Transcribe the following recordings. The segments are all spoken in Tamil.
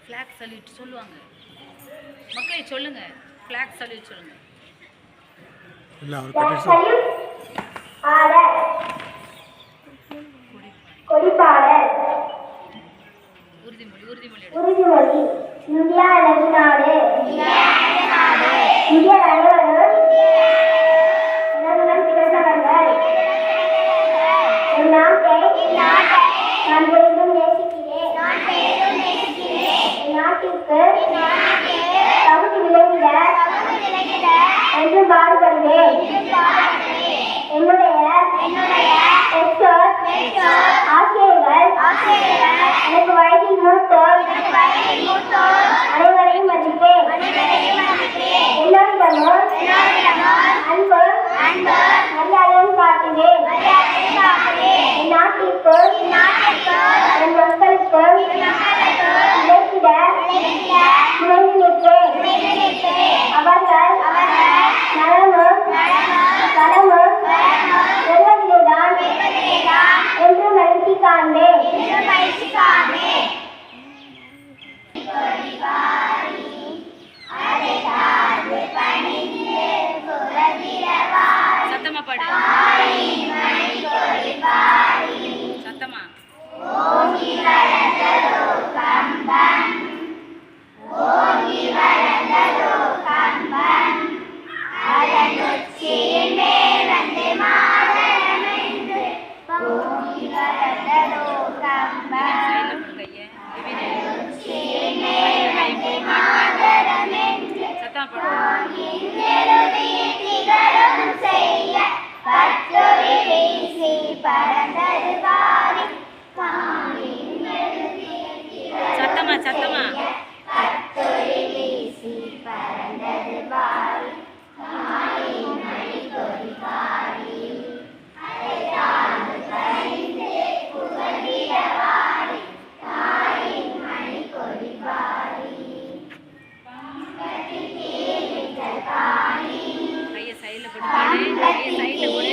ஃபிளாக் சல்யூட் சொல்லுவாங்க. மக்களே சொல்லுங்க, ஃபிளாக் சல்யூட் சொல்லுங்க. இல்ல அவர் கட்டிட்டு கொடிபாடல் உறுதிமொழி உறுதிமொழி. இந்தியா எனது நாடு. இந்திய அனைவரும் உணர்வுடன் திகழ்ந்தவர்கள். என் நாட்டை நான் பெரிதும் நேசிக்கிறேன். என் நாட்டிற்கு தகுதி விளங்கிட என்று பாடுபடுவேன். என்னுடைய பெற்றோர் ஆசிரியர்கள் எனக்கு வயதில் மூத்தோர் அனைவரையும் மதிப்பேன். எல்லோரிடமும் அன்பு மரியாதையும் காட்டுவேன். என் நாட்டிற்கு என் மக்களுக்கு இழைத்திட துணைந்து நிற்பேன். அவர்கள் நலமும் வளமும் பெறுவதிலேதான் என்று மகிழ்ச்சி காண்பேன். சத்தமா பாடு. சத்தமா. சத்தமா சத்தமா. கையை சைடில் போட்டு பாடு. கையை சைடில் போடு.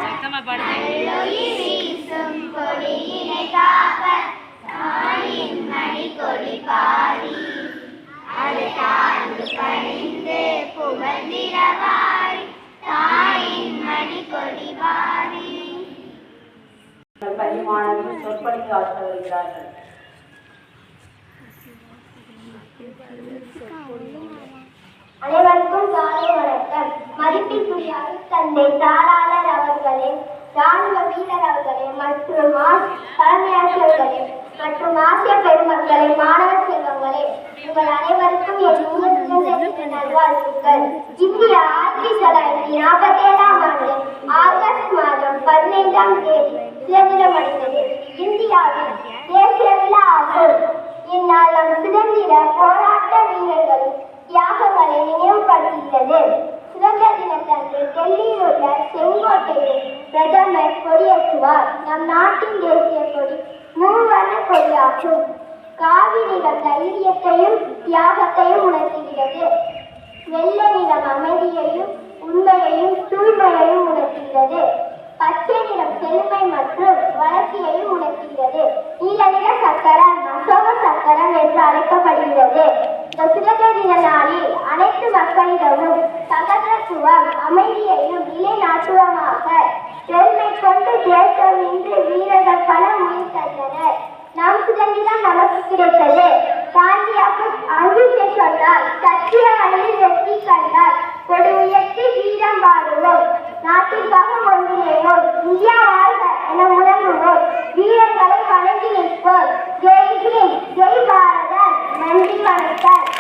சத்தமா பாடுங்க. பள்ளி மாணவர்கள் சொற்பொழிவு ஆற்ற வருகிறார்கள். அனைவருக்கும் காலை வணக்கம். மதிப்பிற்குரிய தந்தை தாராளர் அவர்களே, ராணுவ வீரர் அவர்களே மற்றும் தலைமையாசிரியர்களே மற்றும் ஆசிரியர் பெருமக்களே, மாணவ செல்வங்களே, உங்கள் அனைவருக்கும் என் சுதந்திர நல்வாழ்த்துக்கள். இந்தியா 1947ஆம் ஆண்டு ஆகஸ்ட் மாதம் 15ஆம் தேதி சுதந்திரம் அடைந்தது. இந்தியாவின் தேசிய விழா ஆகும். இந்நாள் நம் சுதந்திர போராட்ட வீரர்களின் தியாகங்களை நினைவுபடுத்துகிறது. சுதந்திர தினத்தன்று டெல்லியில் உள்ள செங்கோட்டையில் பிரதமர் கொடியேற்றுவார். நம் நாட்டின் தேசிய கொடி மூவர்ண கொடியாகும். காவி நிறம் தைரியத்தையும் தியாகத்தையும் உணர்த்துகிறது. வெள்ளை நிறம் அமைதியையும் உண்மையையும் தூய்மையையும் உணர்த்துகிறது. பச்சை நிறம் செழுமை மற்றும் வளர்ச்சியையும் உணர்த்துகிறது. நீல நிற சக்கரம் அசோக சக்கரம் என்று அழைக்கப்படுகிறது. இந்த சுதந்திர தின நாளில் அனைத்து மக்களிடமும் சகோதரத்துவம் அமைதியையும் நிலைநாட்டுவமாக பெருமை கொண்டு தேசம் இன்று வீரர்கள் பல உயிர் தந்தனர். நம் சுதந்திரம் நமக்கு கிடைத்தது. காந்தி அகிம்சை சொன்னார், சத்திய வழியில் வெற்றி கண்டார். கொடு உயர்த்தி வீரம் பாடுவோம், நாட்டிற்காக ஒன்றிணைவோம், இந்தியா வாழ்க என முழங்குவோம், வீரர்களை வணங்கி நிற்போம். ஜெய் ஹிந்த், ஜெய் பாரதம். நன்றி, வணக்கம்.